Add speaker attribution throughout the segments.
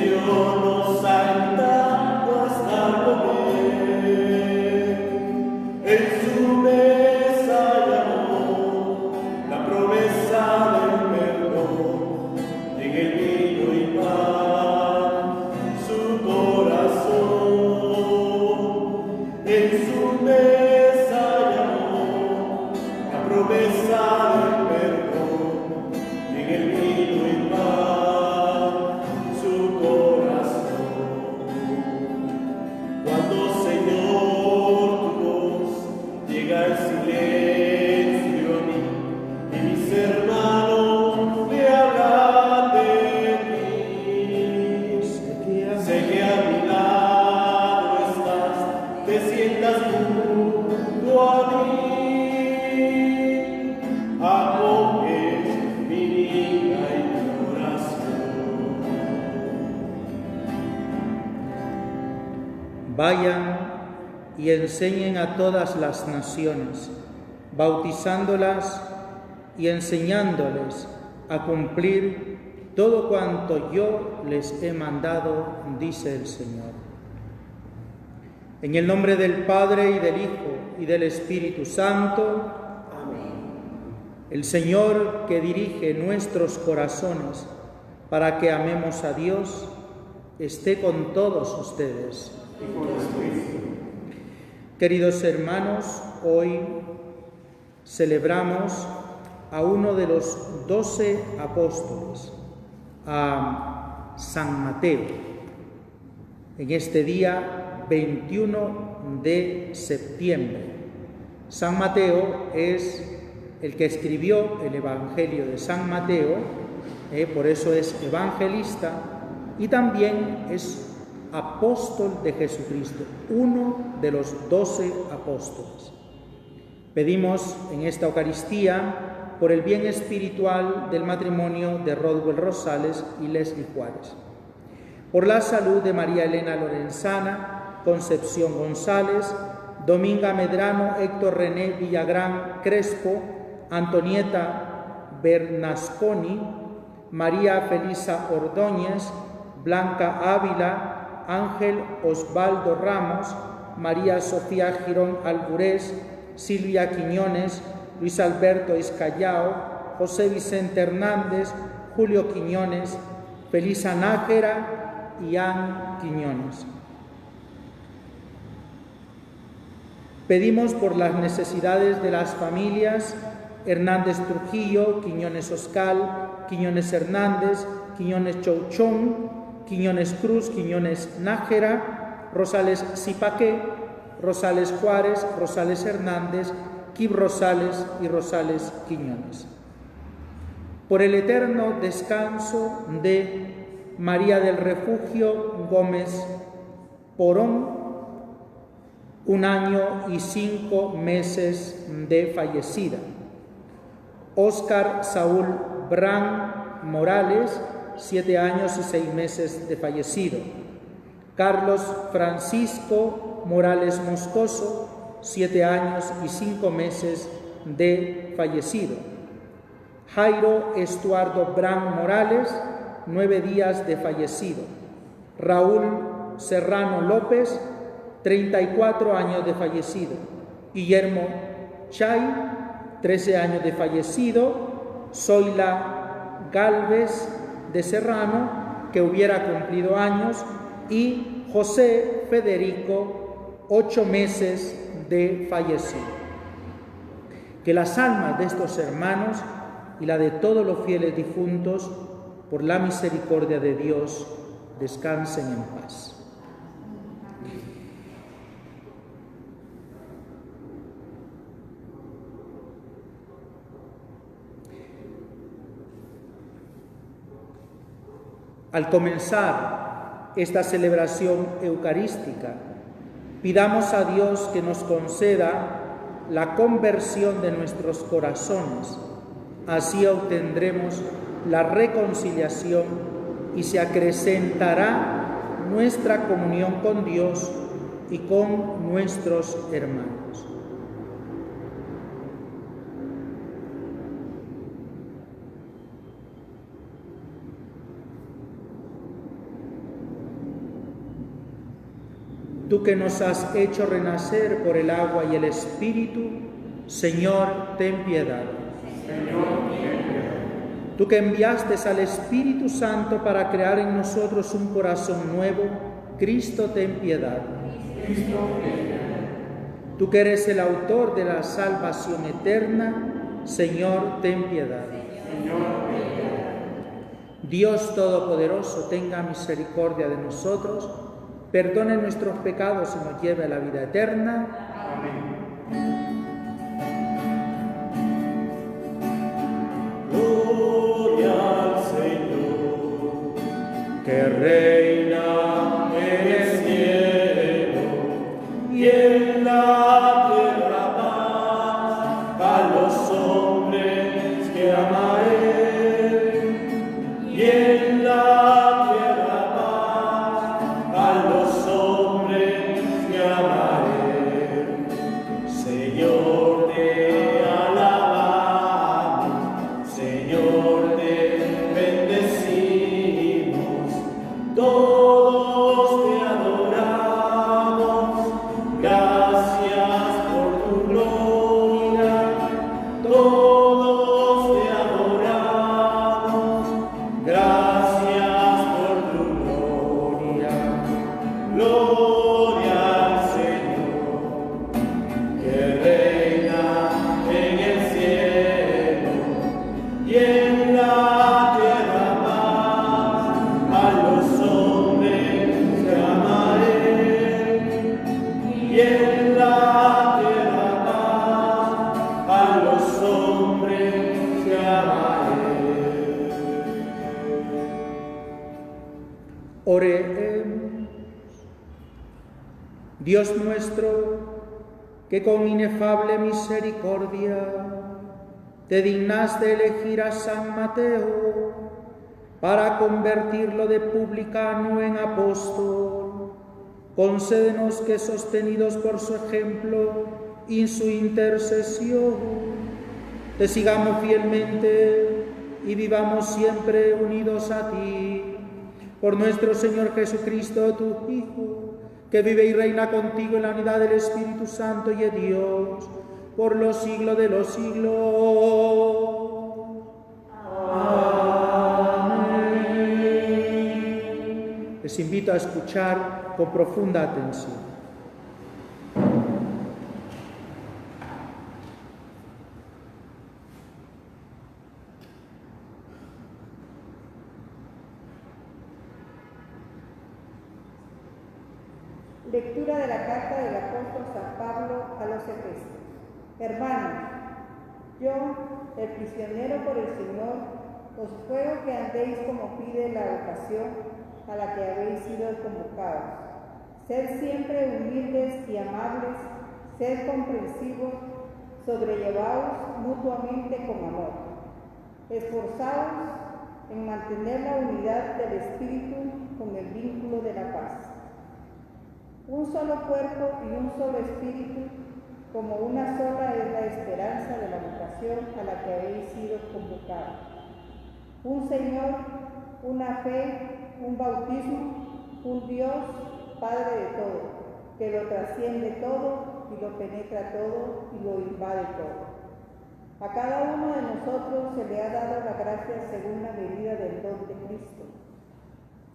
Speaker 1: Señor nos ha invitado hasta comer. En su mesa y amor, la promesa del perdón, en el vino y pan, su corazón. En su mesa y amor, la promesa del perdón, en el vino y pan, su corazón. Cuando, Señor, tu voz llega el silencio a mí, y mis hermanos me hablan de ti. Sé que a mi lado estás, te sientas junto a mí. Acoges mi vida y mi oración.
Speaker 2: Vayan y enseñen a todas las naciones, bautizándolas y enseñándoles a cumplir todo cuanto yo les he mandado, dice el Señor. En el nombre del Padre, y del Hijo, y del Espíritu Santo. Amén. El Señor, que dirige nuestros corazones para que amemos a Dios, esté con todos ustedes. Queridos hermanos, hoy celebramos a uno de los 12 apóstoles, a San Mateo, en este día 21 de septiembre. San Mateo es el que escribió el Evangelio de San Mateo, por eso es evangelista, y también es apóstol de Jesucristo, uno de los 12 apóstoles. Pedimos en esta Eucaristía por el bien espiritual del matrimonio de Rodwell Rosales y Leslie Juárez, por la salud de María Elena Lorenzana, Concepción González, Dominga Medrano, Héctor René Villagrán Crespo, Antonieta Bernasconi, María Felisa Ordóñez, Blanca Ávila, Ángel Osvaldo Ramos, María Sofía Girón Alburés, Silvia Quiñones, Luis Alberto Iscayao, José Vicente Hernández, Julio Quiñones, Felisa Nájera y Ann Quiñones. Pedimos por las necesidades de las familias Hernández Trujillo, Quiñones Oscal, Quiñones Hernández, Quiñones Chouchón, Quiñones Cruz, Quiñones Nájera, Rosales Zipaqué, Rosales Juárez, Rosales Hernández, Quib Rosales y Rosales Quiñones. Por el eterno descanso de María del Refugio Gómez Porón, 1 año y 5 meses de fallecida. Óscar Saúl Brán Morales, 7 años y 6 meses de fallecido. Carlos Francisco Morales Moscoso, 7 años y 5 meses de fallecido. Jairo Estuardo Brán Morales, 9 días de fallecido. Raúl Serrano López, 34 años de fallecido. Guillermo Chay, 13 años de fallecido. Zoila Galvez de Serrano, que hubiera cumplido años, y José Federico, 8 meses de fallecido. Que las almas de estos hermanos y la de todos los fieles difuntos, por la misericordia de Dios, descansen en paz. Al comenzar esta celebración eucarística, pidamos a Dios que nos conceda la conversión de nuestros corazones. Así obtendremos la reconciliación y se acrecentará nuestra comunión con Dios y con nuestros hermanos. tú que nos has hecho renacer por el agua y el Espíritu, Señor, ten piedad. Tú que enviaste al Espíritu Santo para crear en nosotros un corazón nuevo, Cristo, ten piedad. Tú que eres el autor de la salvación eterna, Señor, ten piedad. Dios Todopoderoso, tenga misericordia de nosotros, perdone nuestros pecados y nos lleve a la vida eterna. Amén.
Speaker 1: Gloria al Señor, que reina en el cielo y en la tierra paz a los hombres que ama Él. Y en la tierra paz a los hombres que ama Él. Señor, te alabamos, Señor, te bendecimos, todos te adoramos, gracias por tu gloria, todos te adoramos, gracias por tu gloria, gloria al Señor, que reina en el cielo y en la tierra paz a los hombres que ama Él. Y en la tierra paz a los hombres que ama Él.
Speaker 2: Oremos. Dios nuestro, que con inefable misericordia te dignaste elegir a San Mateo para convertirlo de publicano en apóstol, concédenos que, sostenidos por su ejemplo y su intercesión, te sigamos fielmente y vivamos siempre unidos a ti. Por nuestro Señor Jesucristo, tu Hijo, que vive y reina contigo en la unidad del Espíritu Santo y de Dios, por los siglos de los siglos. Amén. Les invito a escuchar con profunda atención.
Speaker 3: Lectura de la carta del apóstol San Pablo a los Efesios. Hermanos, yo, el prisionero por el Señor, os ruego que andéis como pide la vocación a la que habéis sido convocados. Sed siempre humildes y amables, sed comprensivos, sobrellevaos mutuamente con amor. Esforzaos en mantener la unidad del Espíritu con el vínculo de la paz. Un solo cuerpo y un solo espíritu, como una sola es la esperanza de la vocación a la que habéis sido convocados. Un Señor, una fe, un bautismo, un Dios, Padre de todo, que lo trasciende todo y lo penetra todo y lo invade todo. A cada uno de nosotros se le ha dado la gracia según la medida del don de Cristo.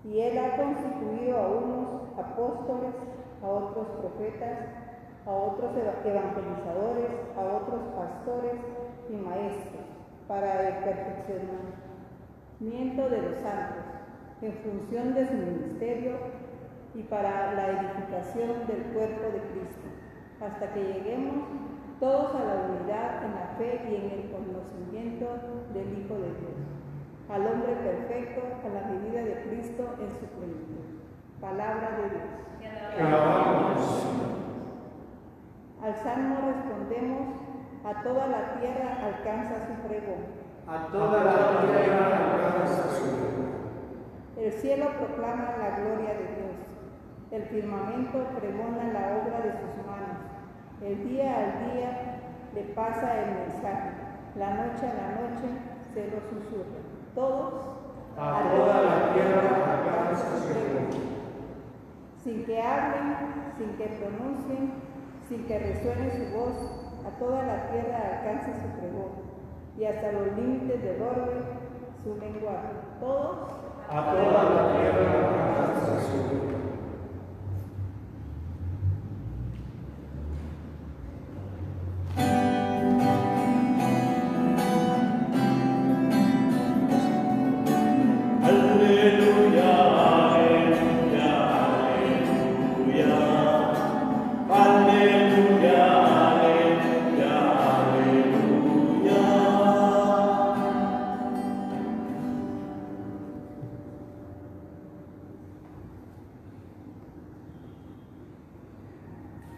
Speaker 3: Y Él ha constituido a unos apóstoles, a otros profetas, a otros evangelizadores, a otros pastores y maestros, para el perfeccionamiento de los santos, en función de su ministerio y para la edificación del cuerpo de Cristo, hasta que lleguemos todos a la unidad en la fe y en el conocimiento del Hijo de Dios, al hombre perfecto, a la medida de Cristo en su plenitud. Palabra de Dios. Al salmo respondemos: a toda la tierra alcanza su pregón.
Speaker 2: A toda la tierra alcanza su pregón.
Speaker 3: El cielo proclama la gloria de Dios. El firmamento pregona la obra de sus manos. El día al día le pasa el mensaje. La noche a la noche se lo susurra. Todos
Speaker 2: a toda la tierra alcanza su pregón.
Speaker 3: Sin que hablen, sin que pronuncien, sin que resuene su voz, a toda la tierra alcance su pregón, y hasta los límites del orbe su lenguaje. Todos,
Speaker 1: A toda la tierra alcanza su luz.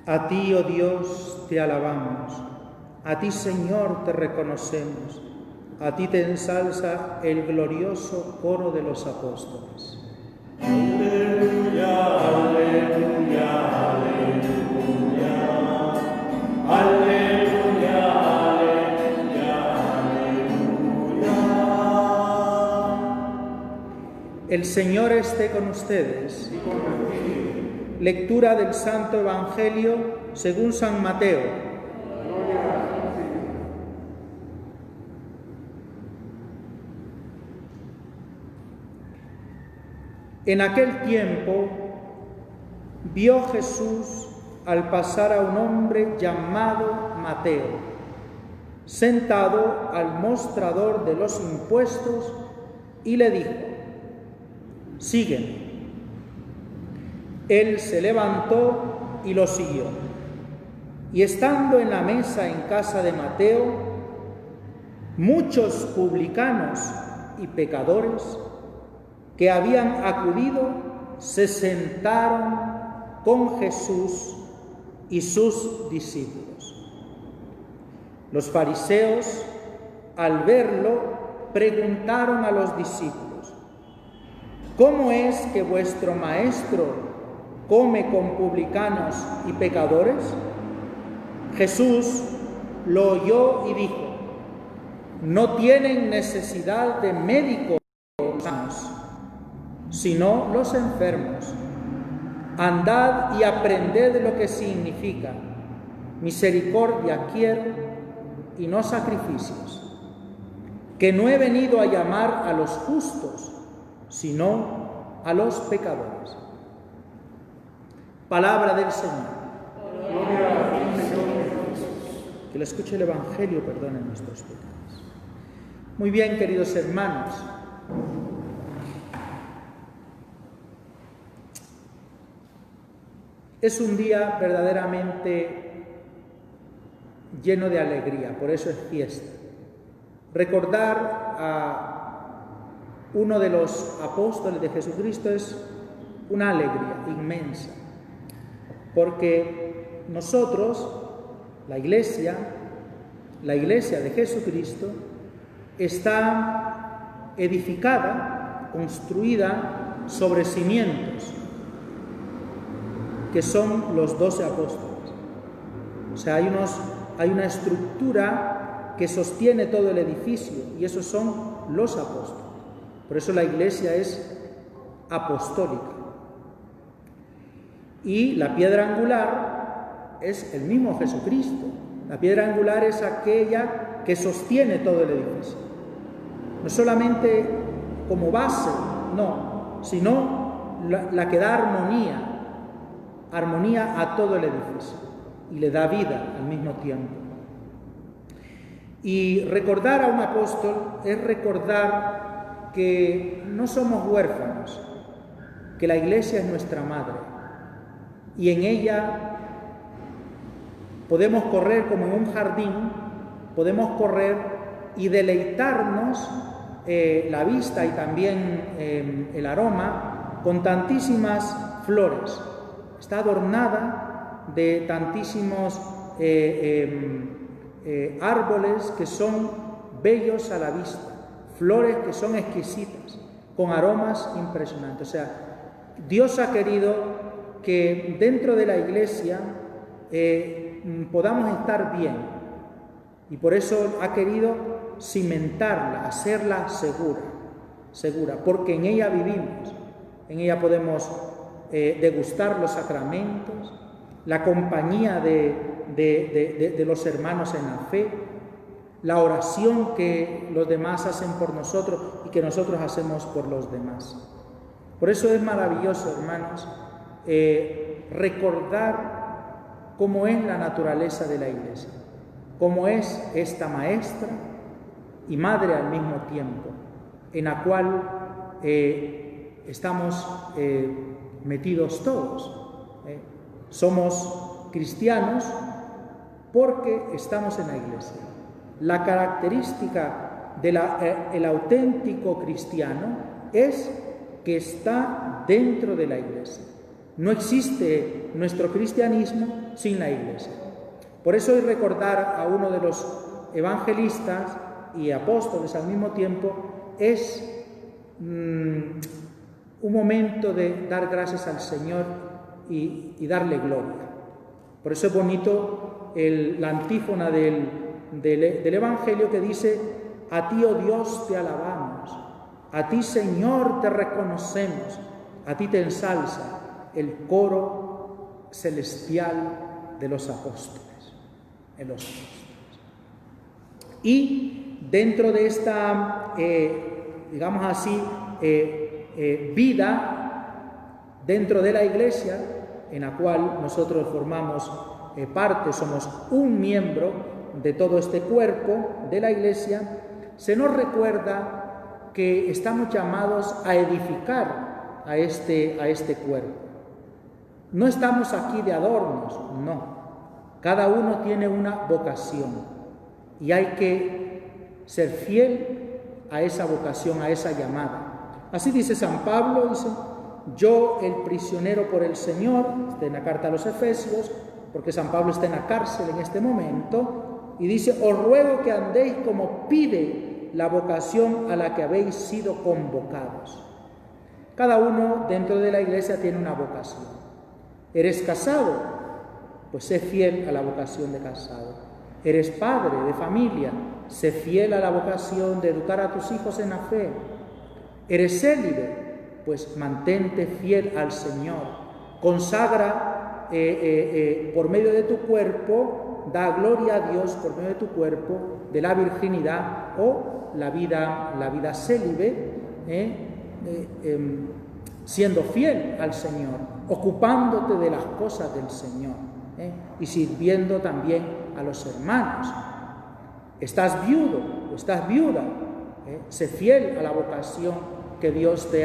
Speaker 2: A ti, oh Dios, te alabamos. A ti, Señor, te reconocemos. A ti te ensalza el glorioso coro de los apóstoles.
Speaker 1: Aleluya, aleluya, aleluya. Aleluya, aleluya, aleluya.
Speaker 2: El Señor esté con ustedes. Lectura del Santo Evangelio según San Mateo. En aquel tiempo vio Jesús al pasar a un hombre llamado Mateo, sentado al mostrador de los impuestos, y le dijo: sígueme. Él se levantó y lo siguió. Y estando en la mesa en casa de Mateo, muchos publicanos y pecadores que habían acudido se sentaron con Jesús y sus discípulos. Los fariseos, al verlo, preguntaron a los discípulos: ¿cómo es que vuestro maestro come con publicanos y pecadores? Jesús lo oyó y dijo: no tienen necesidad de médicos sanos, sino los enfermos. Andad y aprended lo que significa: misericordia quiero y no sacrificios, que no he venido a llamar a los justos, sino a los pecadores. Palabra del Señor. Que lo escuche el Evangelio perdone nuestros pecados. Muy bien, queridos hermanos. Es un día verdaderamente lleno de alegría, por eso es fiesta. Recordar a uno de los apóstoles de Jesucristo es una alegría inmensa, porque nosotros, la Iglesia de Jesucristo, está edificada, construida sobre cimientos, que son los 12 apóstoles. O sea, hay una estructura que sostiene todo el edificio, y esos son los apóstoles. Por eso la Iglesia es apostólica. Y la piedra angular es el mismo Jesucristo. La piedra angular es aquella que sostiene todo el edificio. No solamente como base, no, sino la que da armonía a todo el edificio y le da vida al mismo tiempo. Y recordar a un apóstol es recordar que no somos huérfanos, que la Iglesia es nuestra madre y en ella podemos correr como en un jardín, podemos correr y deleitarnos la vista y también el aroma con tantísimas flores. Está adornada de tantísimos árboles que son bellos a la vista, flores que son exquisitas, con aromas impresionantes. O sea, Dios ha querido que dentro de la Iglesia podamos estar bien, y por eso ha querido cimentarla, hacerla segura, porque en ella vivimos, en ella podemos degustar los sacramentos, la compañía de los hermanos en la fe, la oración que los demás hacen por nosotros y que nosotros hacemos por los demás. Por eso es maravilloso, hermanos, recordar cómo es la naturaleza de la Iglesia, cómo es esta maestra y madre al mismo tiempo, en la cual estamos metidos todos. Somos cristianos porque estamos en la Iglesia. La característica del auténtico cristiano es que está dentro de la Iglesia. No existe nuestro cristianismo sin la Iglesia. Por eso hoy recordar a uno de los evangelistas y apóstoles al mismo tiempo es un momento de dar gracias al Señor y darle gloria. Por eso es bonito la antífona del Evangelio que dice: a ti, oh Dios, te alabamos, a ti, Señor, te reconocemos, a ti te ensalza el coro celestial de los apóstoles. Y dentro de esta, digamos así, vida dentro de la Iglesia, en la cual nosotros formamos parte, somos un miembro de todo este cuerpo de la Iglesia, se nos recuerda que estamos llamados a edificar a este cuerpo. No estamos aquí de adornos, no. Cada uno tiene una vocación y hay que ser fiel a esa vocación, a esa llamada. Así dice San Pablo, dice: yo, el prisionero por el Señor, está en la carta a los Efesios, porque San Pablo está en la cárcel en este momento, y dice: os ruego que andéis como pide la vocación a la que habéis sido convocados. Cada uno dentro de la Iglesia tiene una vocación. ¿Eres casado? Pues sé fiel a la vocación de casado. ¿Eres padre de familia? Sé fiel a la vocación de educar a tus hijos en la fe. ¿Eres célibe? Pues mantente fiel al Señor. Consagra por medio de tu cuerpo, da gloria a Dios por medio de tu cuerpo, de la virginidad o la vida célibe, siendo fiel al Señor, ocupándote de las cosas del Señor, y sirviendo también a los hermanos. Estás viudo o estás viuda, sé fiel a la vocación que Dios te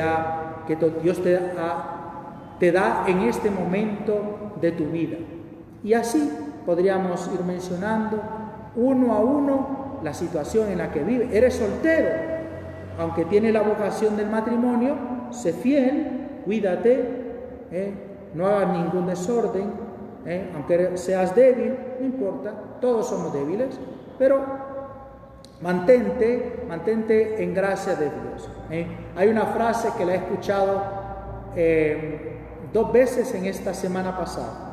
Speaker 2: da en este momento de tu vida. Y así podríamos ir mencionando uno a uno la situación en la que vive. Eres soltero, aunque tienes la vocación del matrimonio, sé fiel, cuídate, no hagas ningún desorden, aunque seas débil, no importa, todos somos débiles, pero mantente en gracia de Dios. Hay una frase que la he escuchado 2 veces en esta semana pasada.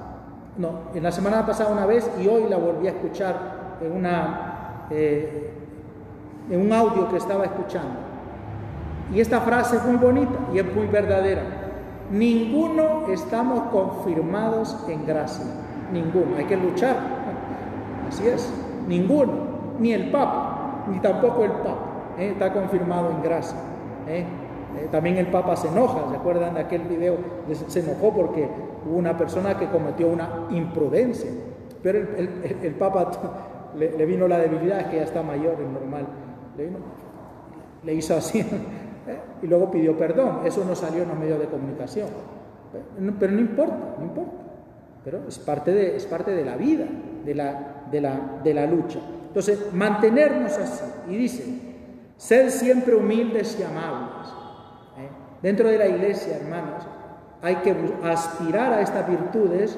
Speaker 2: No, en la semana pasada una vez y hoy la volví a escuchar en un audio que estaba escuchando. Y esta frase es muy bonita y es muy verdadera. Ninguno estamos confirmados en gracia. Ninguno. Hay que luchar. Así es. Ninguno. Ni el Papa, ni tampoco el Papa está confirmado en gracia. También el Papa se enoja. ¿Se acuerdan de aquel video? Se enojó porque hubo una persona que cometió una imprudencia. Pero el Papa le vino la debilidad, que ya está mayor, es normal. Le hizo así. Y luego pidió perdón. Eso no salió en los medios de comunicación. Pero no importa. Pero es parte de la vida, de la lucha. Entonces, mantenernos así. Y dice: sed siempre humildes y amables. Dentro de la Iglesia, hermanos, hay que aspirar a estas virtudes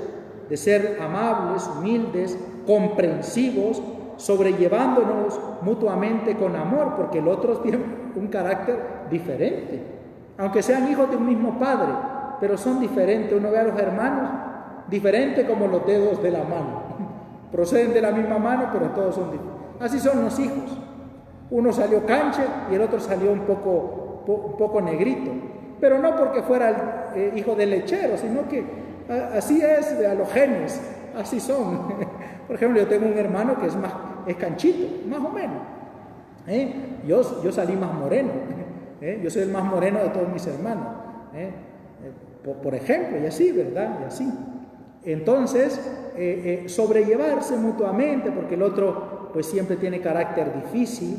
Speaker 2: de ser amables, humildes, comprensivos, sobrellevándonos mutuamente con amor, porque el otro tiene un carácter diferente. Aunque sean hijos de un mismo padre, pero son diferentes. Uno ve a los hermanos diferentes como los dedos de la mano. Proceden de la misma mano, pero todos son diferentes. Así son los hijos. Uno salió canche y el otro salió un poco negrito. pero no porque fuera el hijo del lechero, sino que así es a los genes, así son. Por ejemplo, yo tengo un hermano que es canchito, más o menos. Yo salí más moreno, yo soy el más moreno de todos mis hermanos, por ejemplo, y así, ¿verdad? Y así. Entonces, sobrellevarse mutuamente, porque el otro pues siempre tiene carácter difícil.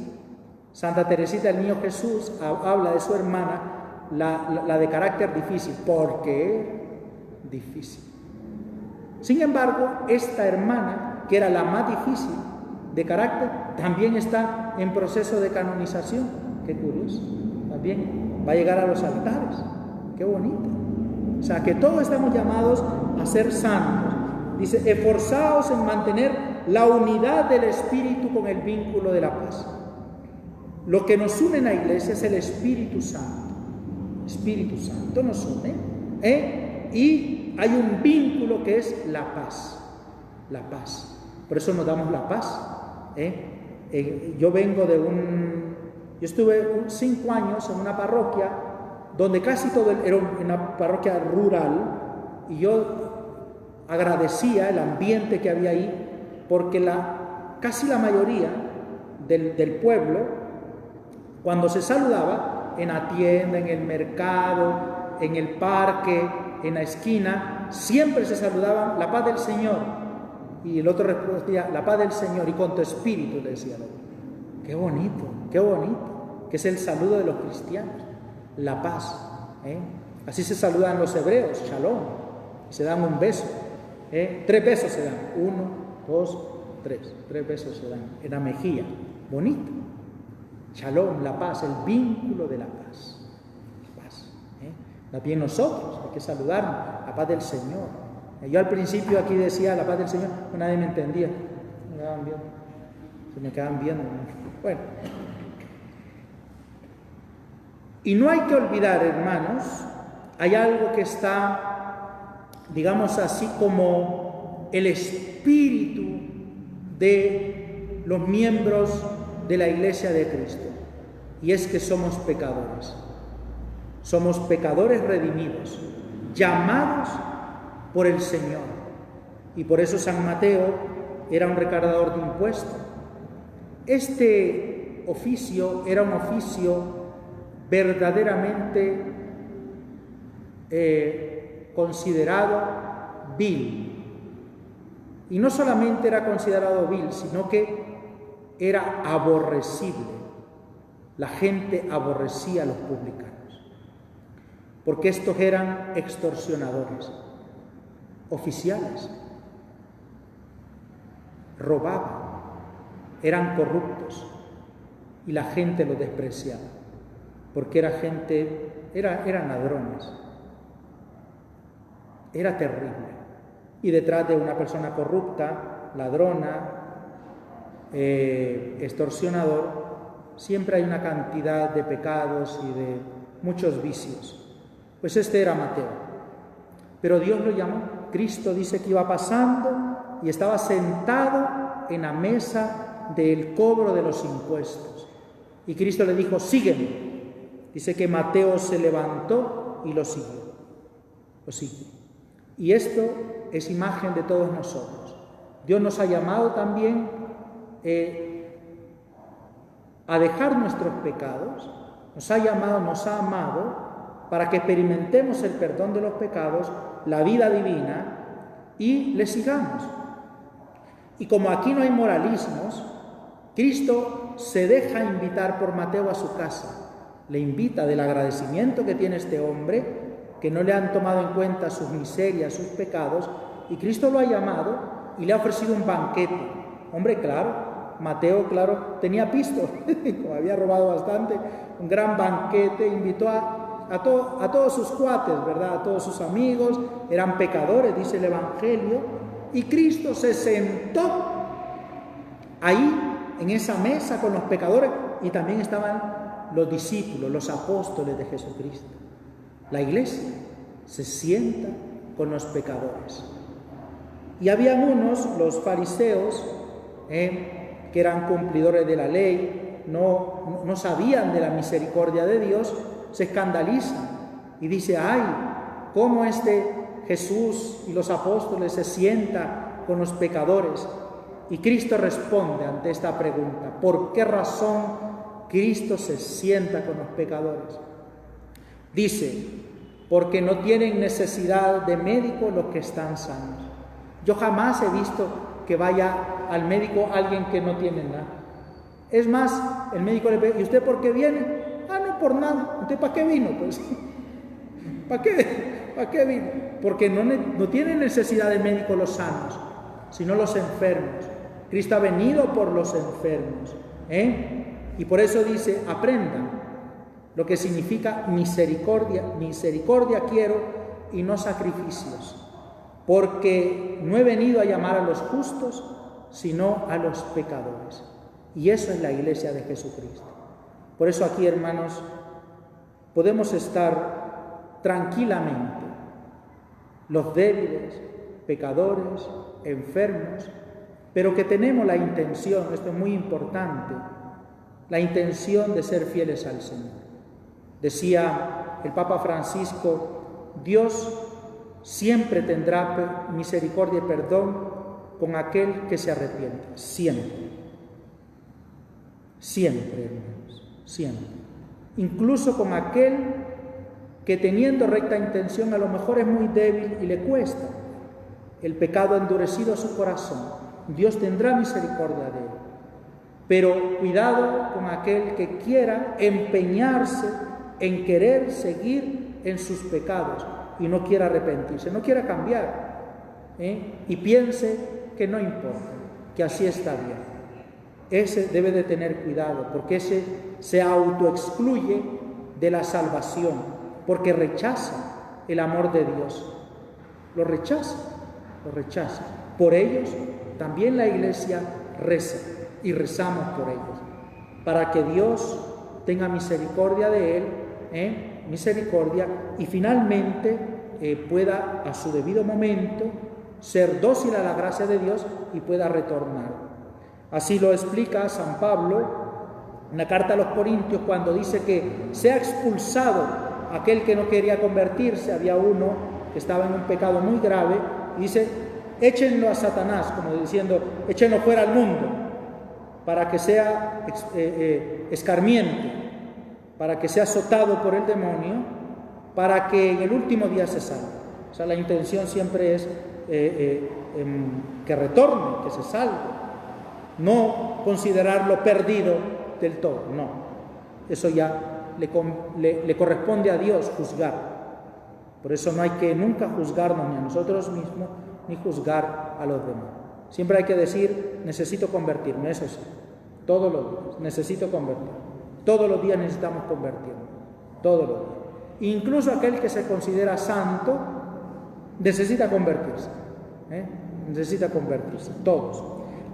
Speaker 2: Santa Teresita del Niño Jesús habla de su hermana, la de carácter difícil, porque difícil. Sin embargo, esta hermana, que era la más difícil de carácter, también está en proceso de canonización. Qué curioso. También va a llegar a los altares. Qué bonito. O sea, que todos estamos llamados a ser santos. Dice, esforzaos en mantener la unidad del Espíritu con el vínculo de la paz. Lo que nos une en la iglesia es el Espíritu Santo. Espíritu Santo nos une. Y hay un vínculo que es la paz. La paz. Por eso nos damos la paz. Yo vengo yo estuve 5 años en una parroquia donde casi todo era una parroquia rural, y yo agradecía el ambiente que había ahí, porque casi la mayoría del pueblo, cuando se saludaba en la tienda, en el mercado, en el parque, en la esquina, siempre se saludaban, la paz del Señor, y el otro respondía, la paz del Señor, y con tu espíritu, le decía el otro. Qué bonito, que es el saludo de los cristianos, la paz. Así se saludan los hebreos, shalom, y se dan un beso. 3 besos se dan, 1, 2, 3 besos se dan en la mejilla, bonito. Shalom, la paz, el vínculo de la paz. También nosotros hay que saludarnos, la paz del Señor. Yo al principio aquí decía la paz del Señor, pero nadie me entendía. Se me quedaban viendo. Bueno. Y no hay que olvidar, hermanos, hay algo que está, digamos así, como el espíritu de los miembros de la Iglesia de Cristo, y es que somos pecadores. Somos pecadores redimidos, llamados por el Señor. Y por eso San Mateo era un recaudador de impuestos. Este oficio era un oficio verdaderamente considerado vil. Y no solamente era considerado vil, sino que era aborrecible. La gente aborrecía a los publicanos, porque estos eran extorsionadores, oficiales, robaban, eran corruptos, y la gente los despreciaba, porque eran ladrones. Era terrible. Y detrás de una persona corrupta, ladrona, extorsionador, siempre hay una cantidad de pecados y de muchos vicios. Pues este era Mateo. Pero Dios lo llamó. Cristo dice que iba pasando y estaba sentado en la mesa del cobro de los impuestos. Y Cristo le dijo, sígueme. Dice que Mateo se levantó y lo siguió. Lo siguió. Y esto es imagen de todos nosotros. Dios nos ha llamado también a dejar nuestros pecados, nos ha llamado, nos ha amado, para que experimentemos el perdón de los pecados, la vida divina, y le sigamos. Y como aquí no hay moralismos, Cristo se deja invitar por Mateo a su casa. Le invita del agradecimiento que tiene este hombre, que no le han tomado en cuenta sus miserias, sus pecados, y Cristo lo ha llamado y le ha ofrecido un banquete. Hombre, claro, Mateo, claro, tenía pisto, como había robado bastante, un gran banquete, invitó a todos sus cuates, ¿verdad? A todos sus amigos, eran pecadores, dice el Evangelio, y Cristo se sentó ahí, en esa mesa con los pecadores, y también estaban los discípulos, los apóstoles de Jesucristo. La iglesia se sienta con los pecadores. Y habían unos, los fariseos, que eran cumplidores de la ley, no sabían de la misericordia de Dios, se escandalizan y dice, ay, cómo este Jesús y los apóstoles se sientan con los pecadores. Y Cristo responde ante esta pregunta, ¿por qué razón Cristo se sienta con los pecadores? Dice, porque no tienen necesidad de médico los que están sanos. Yo jamás he visto que vaya al médico alguien que no tiene nada. Es más, el médico le pregunta, ¿y usted por qué viene? Ah, no, por nada. ¿Usted para qué vino? Pues, ¿para qué vino? Porque no tienen necesidad de médico los sanos, sino los enfermos. Cristo ha venido por los enfermos, y por eso dice, aprendan lo que significa misericordia. Misericordia quiero y no sacrificios, porque no he venido a llamar a los justos, sino a los pecadores. Y eso es la iglesia de Jesucristo. Por eso aquí, hermanos, podemos estar tranquilamente, los débiles, pecadores, enfermos, pero que tenemos la intención, esto es muy importante, la intención de ser fieles al Señor. Decía el Papa Francisco, Dios siempre tendrá misericordia y perdón con aquel que se arrepiente, siempre. Siempre, hermanos, siempre. Incluso con aquel que teniendo recta intención a lo mejor es muy débil y le cuesta. El pecado ha endurecido su corazón. Dios tendrá misericordia de él. Pero cuidado con aquel que quiera empeñarse en querer seguir en sus pecados y no quiera arrepentirse, no quiera cambiar, y piense que no importa, que así está bien. Ese debe de tener cuidado, porque ese se autoexcluye de la salvación, porque rechaza el amor de Dios. Lo rechaza. Por ellos también la Iglesia reza, y rezamos por ellos, para que Dios tenga misericordia de él, misericordia, y finalmente pueda a su debido momento ser dócil a la gracia de Dios y pueda retornar. Así lo explica San Pablo en la carta a los Corintios, cuando dice que sea expulsado aquel que no quería convertirse. Había uno que estaba en un pecado muy grave, y dice, échenlo a Satanás, como diciendo, échenlo fuera al mundo, para que sea escarmiento, para que sea azotado por el demonio, para que en el último día se salve. O sea, la intención siempre es que retorne, que se salve. No considerarlo perdido del todo, no. Eso ya le corresponde a Dios juzgar. Por eso no hay que nunca juzgarnos ni a nosotros mismos, ni juzgar a los demás. Siempre hay que decir, necesito convertirme, eso sí, todos los días, necesito convertirme. Todos los días necesitamos convertirnos, todos los días. Incluso aquel que se considera santo necesita convertirse, necesita convertirse, todos.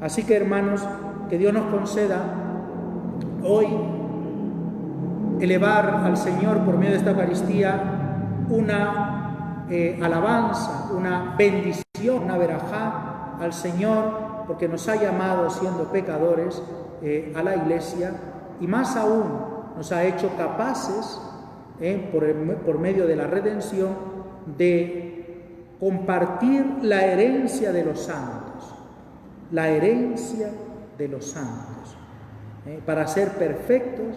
Speaker 2: Así que, hermanos, que Dios nos conceda hoy elevar al Señor por medio de esta Eucaristía una alabanza, una bendición, una verajá al Señor, porque nos ha llamado siendo pecadores a la Iglesia, y más aún nos ha hecho capaces, por medio de la redención, de compartir la herencia de los santos. La herencia de los santos, para ser perfectos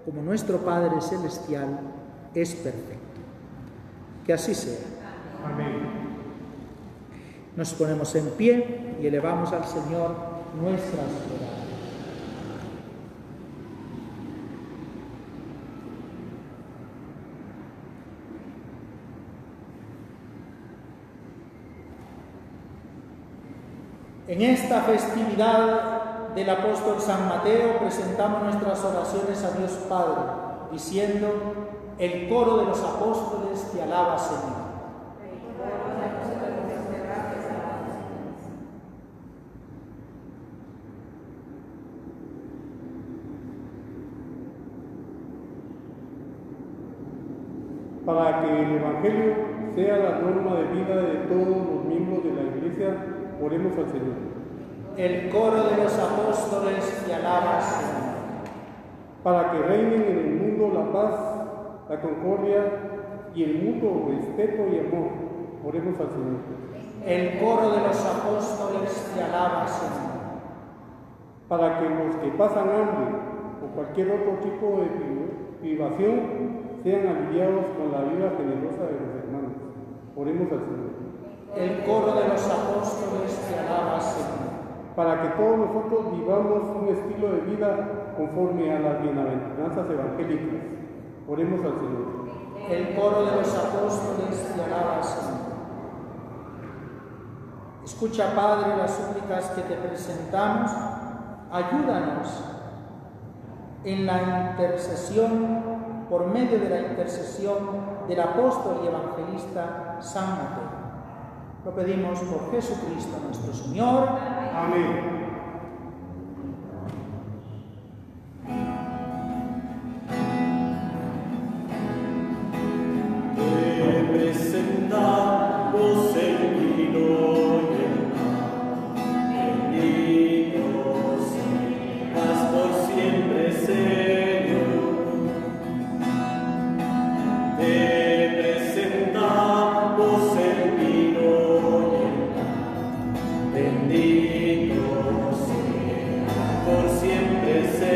Speaker 2: como nuestro Padre Celestial es perfecto. Que así sea.
Speaker 1: Amén.
Speaker 2: Nos ponemos en pie y elevamos al Señor nuestras oraciones. En esta festividad del apóstol San Mateo presentamos nuestras oraciones a Dios Padre, diciendo, el coro de los apóstoles te alaba, Señor.
Speaker 1: Para que el Evangelio sea la norma de vida de todos los miembros de la Iglesia, oremos al Señor.
Speaker 2: El coro de los apóstoles te alaba, Señor.
Speaker 1: Para que reinen en el mundo la paz, la concordia y el mutuo respeto y amor. Oremos al Señor.
Speaker 2: El coro de los apóstoles te alaba, Señor.
Speaker 1: Para que los que pasan hambre o cualquier otro tipo de privación sean aliviados con la vida generosa de los hermanos. Oremos al Señor.
Speaker 2: El coro de los apóstoles te alaba, Señor.
Speaker 1: Para que todos nosotros vivamos un estilo de vida conforme a las bienaventuranzas evangélicas. Oremos al Señor.
Speaker 2: El coro de los apóstoles te alaba, Señor. Escucha, Padre, las súplicas que te presentamos. Ayúdanos en la intercesión, por medio de la intercesión del apóstol y evangelista San Mateo. Lo pedimos por Jesucristo nuestro Señor.
Speaker 1: Amén.
Speaker 4: Presentamos el vino y el pan, bendito seas por siempre, Señor. Te presentamos el vino y el pan, bendito seas por siempre, Señor.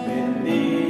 Speaker 4: Bendito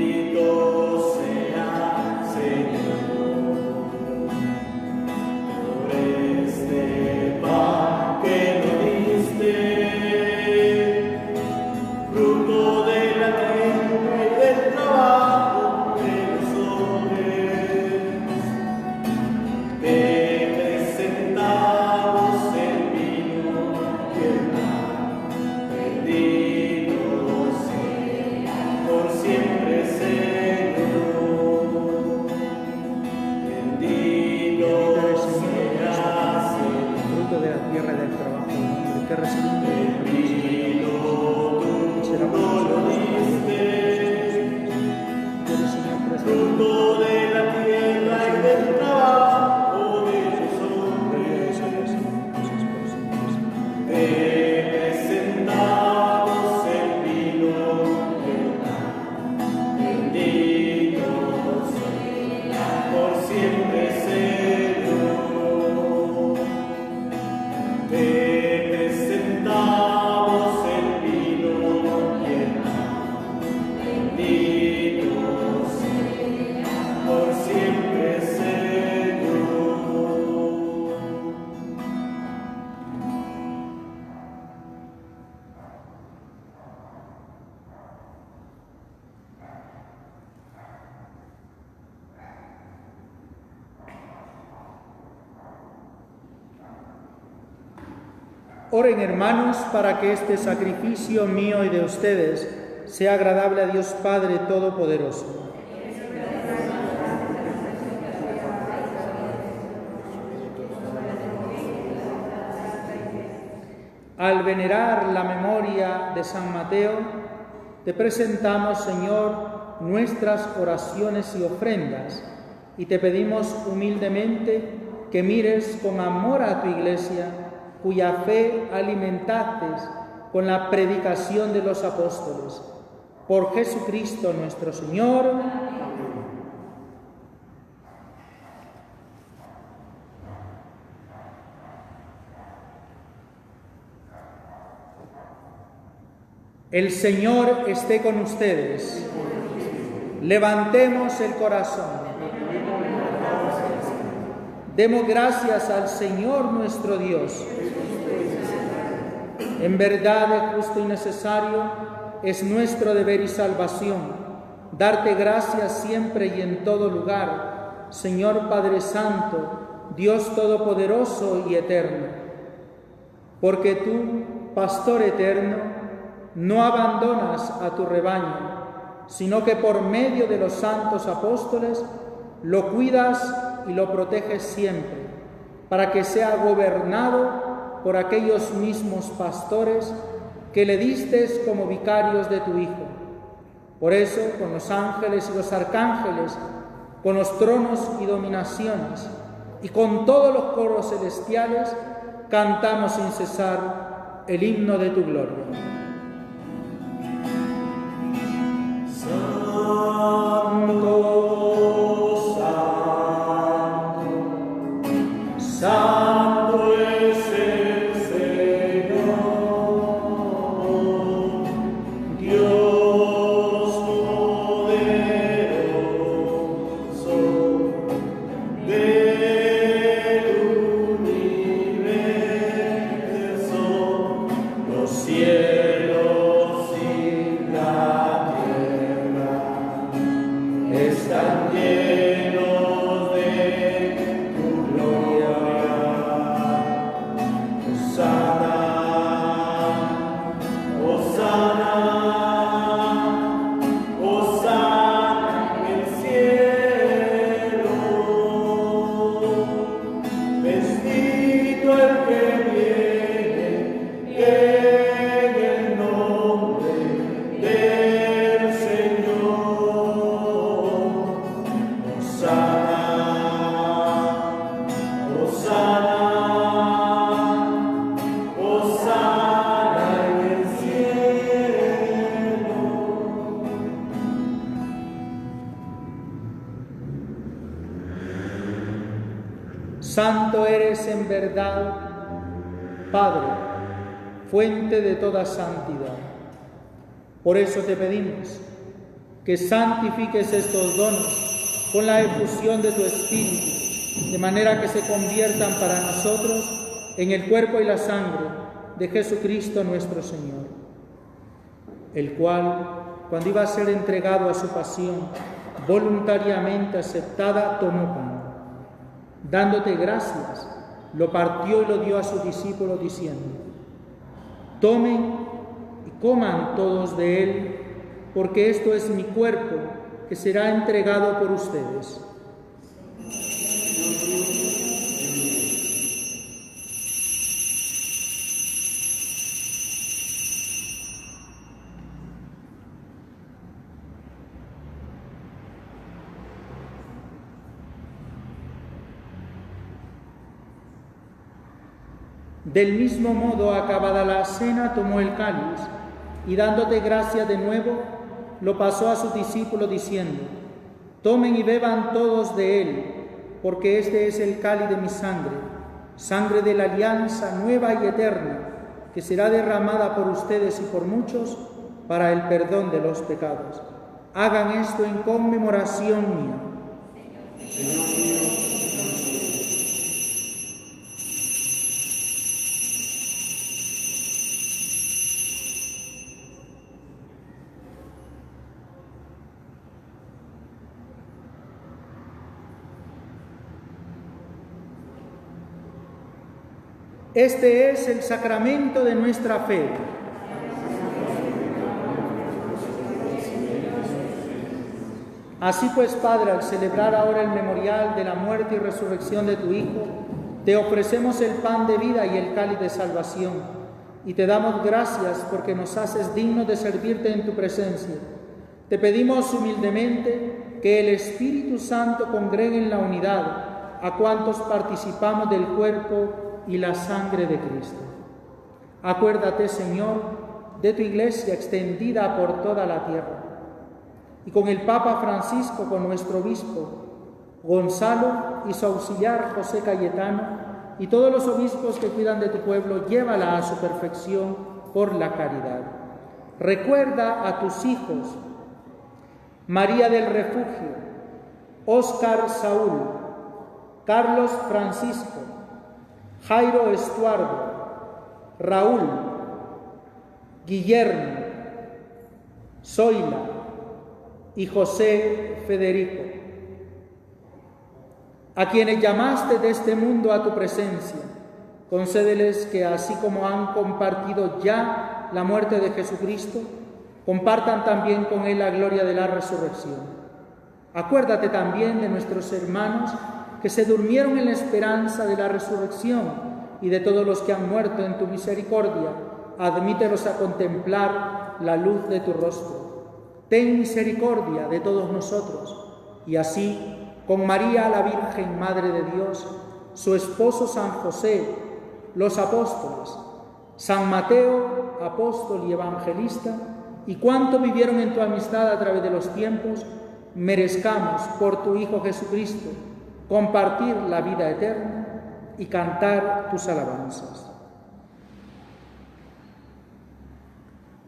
Speaker 2: Oren, hermanos, para que este sacrificio mío y de ustedes sea agradable a Dios Padre Todopoderoso. Al venerar la memoria de San Mateo, te presentamos, Señor, nuestras oraciones y ofrendas, y te pedimos humildemente que mires con amor a tu Iglesia, cuya fe alimentaste con la predicación de los apóstoles. Por Jesucristo nuestro Señor. El Señor esté con ustedes. Levantemos el corazón. Demos gracias al Señor nuestro Dios. En verdad es justo y necesario, es nuestro deber y salvación, darte gracias siempre y en todo lugar, Señor Padre Santo, Dios Todopoderoso y Eterno. Porque tú, Pastor eterno, no abandonas a tu rebaño, sino que por medio de los santos apóstoles lo cuidas y lo proteges siempre, para que sea gobernado por aquellos mismos pastores que le distes como vicarios de tu Hijo. Por eso, con los ángeles y los arcángeles, con los tronos y dominaciones, y con todos los coros celestiales, cantamos sin cesar el himno de tu gloria. Santo, Santo eres en verdad, Padre, fuente de toda santidad. Por eso te pedimos que santifiques estos dones con la efusión de tu Espíritu, de manera que se conviertan para nosotros en el cuerpo y la sangre de Jesucristo nuestro Señor, el cual, cuando iba a ser entregado a su pasión, voluntariamente aceptada, tomó pan. Dándote gracias, lo partió y lo dio a sus discípulos, diciendo: tomen y coman todos de él, porque esto es mi cuerpo, que será entregado por ustedes. Del mismo modo, acabada la cena, tomó el cáliz y, dándote gracias de nuevo, lo pasó a sus discípulos, diciendo: tomen y beban todos de él, porque este es el cáliz de mi sangre, sangre de la alianza nueva y eterna, que será derramada por ustedes y por muchos para el perdón de los pecados. Hagan esto en conmemoración mía.
Speaker 4: Señor mío,
Speaker 2: Este es el sacramento de nuestra fe. Así pues, Padre, al celebrar ahora el memorial de la muerte y resurrección de tu Hijo, te ofrecemos el pan de vida y el cáliz de salvación, y te damos gracias porque nos haces dignos de servirte en tu presencia. Te pedimos humildemente que el Espíritu Santo congregue en la unidad a cuantos participamos del cuerpo y la sangre de Cristo. Acuérdate, Señor, de tu Iglesia extendida por toda la tierra, y con el Papa Francisco, con nuestro obispo Gonzalo y su auxiliar José Cayetano, y todos los obispos que cuidan de tu pueblo, llévala a su perfección por la caridad. Recuerda a tus hijos, María del Refugio, Óscar Saúl, Carlos Francisco, Jairo Estuardo, Raúl, Guillermo, Zoila y José Federico, a quienes llamaste de este mundo a tu presencia. Concédeles que, así como han compartido ya la muerte de Jesucristo, compartan también con él la gloria de la resurrección. Acuérdate también de nuestros hermanos que se durmieron en la esperanza de la resurrección, y de todos los que han muerto en tu misericordia, admítelos a contemplar la luz de tu rostro. Ten misericordia de todos nosotros, y así, con María la Virgen, Madre de Dios, su esposo San José, los apóstoles, San Mateo, apóstol y evangelista, y cuanto vivieron en tu amistad a través de los tiempos, merezcamos por tu Hijo Jesucristo compartir la vida eterna y cantar tus alabanzas.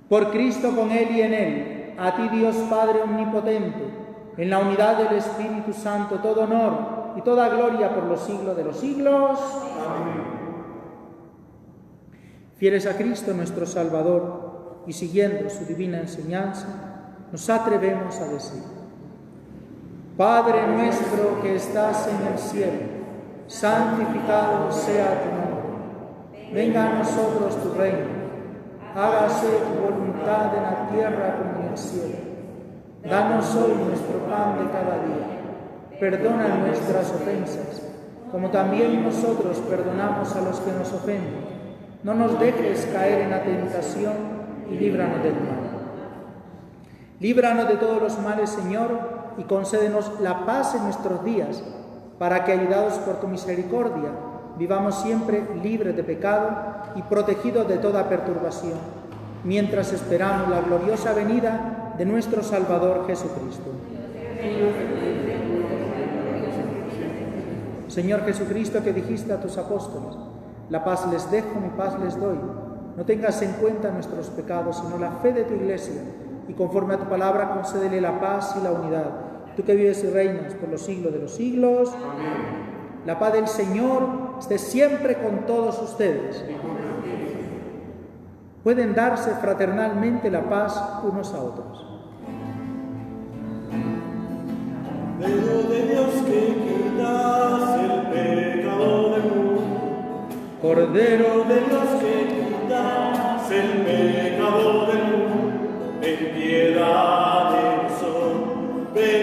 Speaker 2: Por Cristo, con Él y en Él, a ti, Dios Padre omnipotente, en la unidad del Espíritu Santo, todo honor y toda gloria por los siglos de los siglos. Amén. Fieles a Cristo nuestro Salvador y siguiendo su divina enseñanza, nos atrevemos a decir: Padre nuestro que estás en el cielo, santificado sea tu nombre. Venga a nosotros tu reino. Hágase tu voluntad en la tierra como en el cielo. Danos hoy nuestro pan de cada día. Perdona nuestras ofensas, como también nosotros perdonamos a los que nos ofenden. No nos dejes caer en la tentación y líbranos del mal. Líbranos de todos los males, Señor, y concédenos la paz en nuestros días, para que, ayudados por tu misericordia, vivamos siempre libres de pecado y protegidos de toda perturbación, mientras esperamos la gloriosa venida de nuestro Salvador Jesucristo. Señor Jesucristo, que dijiste a tus apóstoles: la paz les dejo, mi paz les doy. No tengas en cuenta nuestros pecados, sino la fe de tu Iglesia, y conforme a tu palabra concédele la paz y la unidad. Tú que vives y reinas por los siglos de los siglos. Amén. La paz del Señor esté siempre con todos ustedes. Pueden darse fraternalmente la paz unos a otros.
Speaker 5: Cordero de Dios que quitas el pecado del mundo, Cordero de Dios que quitas el pecado del mundo, ten piedad de nosotros, ten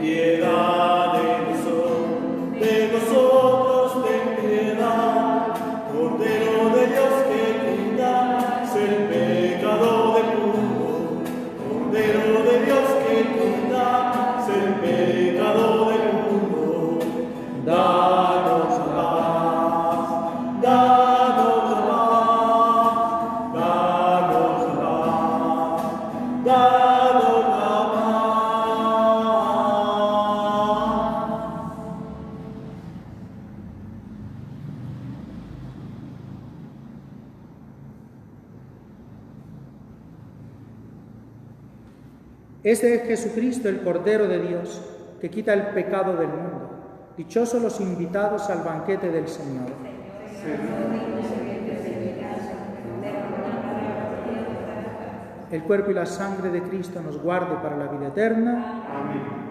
Speaker 5: piedad de nosotros, ten piedad. Cordero de Dios que quitas el pecado del mundo, Cordero de Dios que quitas el pecado del mundo, danos la paz, danos la paz, danos la paz, danos la paz.
Speaker 2: Este es Jesucristo, el Cordero de Dios, que quita el pecado del mundo. Dichosos los invitados al banquete del Señor. El cuerpo y la sangre de Cristo nos guarde para la vida eterna.
Speaker 1: Amén.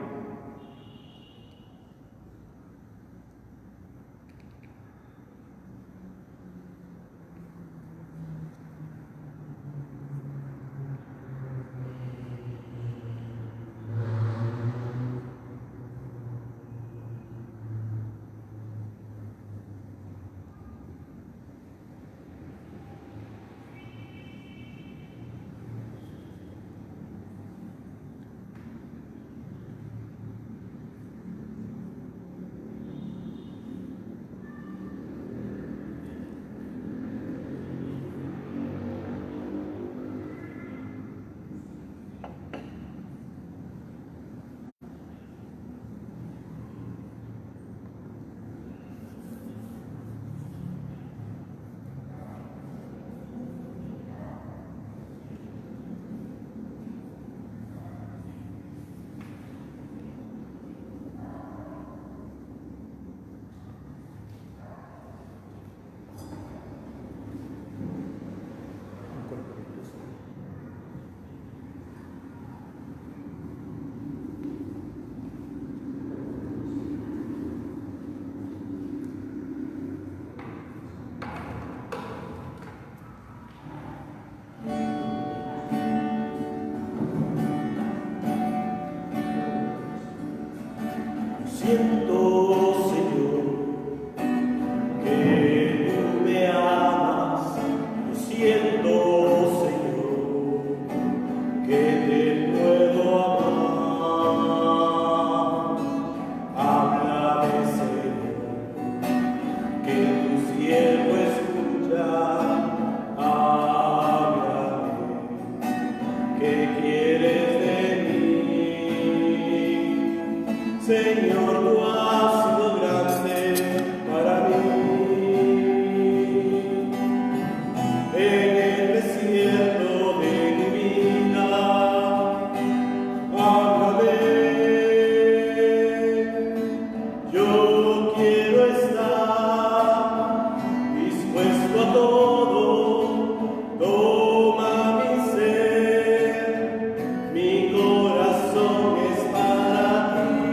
Speaker 5: Siento, Señor, que tú me amas. Lo siento, Señor, que te puedo amar. Háblame, Señor, que tu siervo escucha. Háblame, ¿qué quieres de mí? Señor, tú has sido grande para mí. En el desierto de mi vida, háblame. Yo quiero estar dispuesto a todo. Toma mi ser, mi corazón es para ti.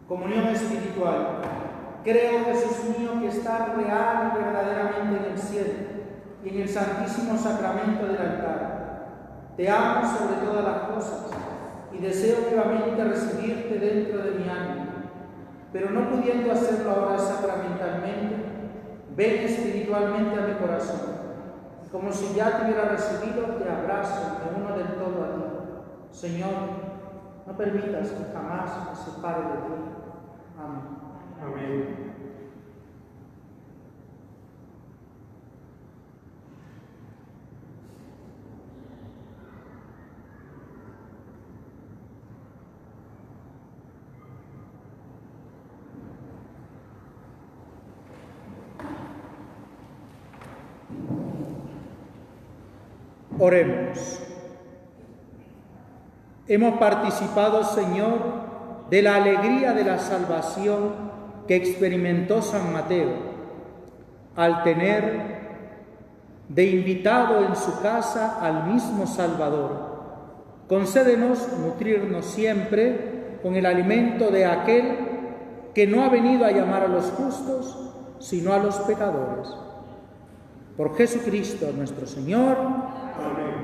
Speaker 2: Comunión espiritual. Creo, Jesús mío, que estás real y verdaderamente en el cielo y en el santísimo sacramento del altar. Te amo sobre todas las cosas y deseo vivamente recibirte dentro de mi alma. Pero no pudiendo hacerlo ahora sacramentalmente, ven espiritualmente a mi corazón. Como si ya te hubiera recibido, te abrazo, me uno del todo a ti. Señor, no permitas que jamás me separe de ti. Amén.
Speaker 1: Amén.
Speaker 2: Oremos. Hemos participado, Señor, de la alegría de la salvación que experimentó San Mateo al tener de invitado en su casa al mismo Salvador. Concédenos nutrirnos siempre con el alimento de aquel que no ha venido a llamar a los justos, sino a los pecadores. Por Jesucristo nuestro Señor.
Speaker 1: Amén.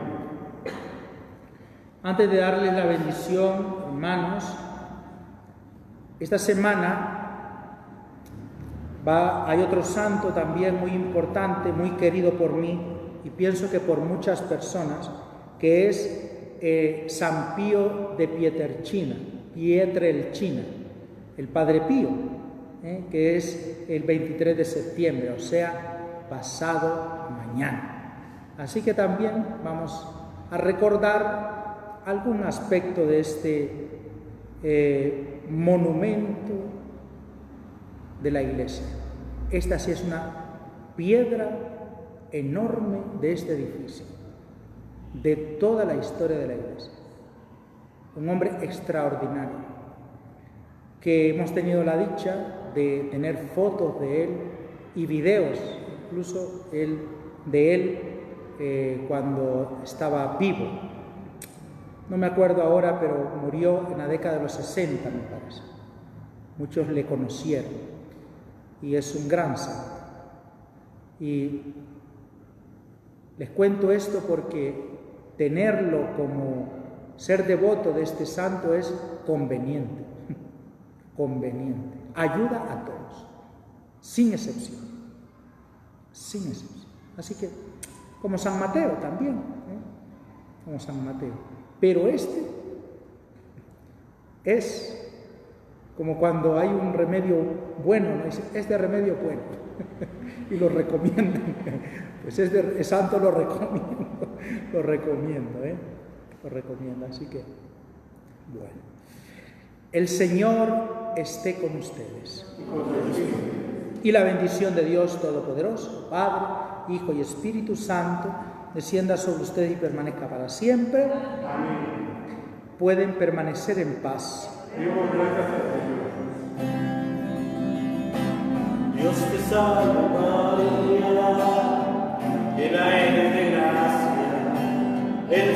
Speaker 2: Antes de darles la bendición, hermanos, esta semana hay otro santo también muy importante, muy querido por mí y pienso que por muchas personas, que es San Pío de Pietrelcina, el Padre Pío, que es el 23 de septiembre, o sea, pasado mañana. Así que también vamos a recordar algún aspecto de este monumento de la Iglesia. Esta sí es una piedra enorme de este edificio, de toda la historia de la Iglesia. Un hombre extraordinario, que hemos tenido la dicha de tener fotos de él y videos, incluso de él cuando estaba vivo. No me acuerdo ahora, pero murió en la década de los 60, me parece. Muchos le conocieron y es un gran santo. Y les cuento esto porque tenerlo como ser devoto de este santo es conveniente. Conveniente. Ayuda a todos, sin excepción. Sin excepción. Así que, como San Mateo también, como San Mateo. Pero este es como cuando hay un remedio bueno, ¿no? Este remedio bueno, y lo recomiendan. Pues este santo lo recomiendo, lo recomiendo. Así que, bueno. El Señor esté con ustedes. Y la bendición de Dios Todopoderoso, Padre, Hijo y Espíritu Santo, descienda sobre ustedes y permanezca para siempre.
Speaker 1: Amén.
Speaker 2: Pueden permanecer en paz.
Speaker 1: Dios gracias al Señor.
Speaker 5: Dios te salve María, llena eres de gracia, el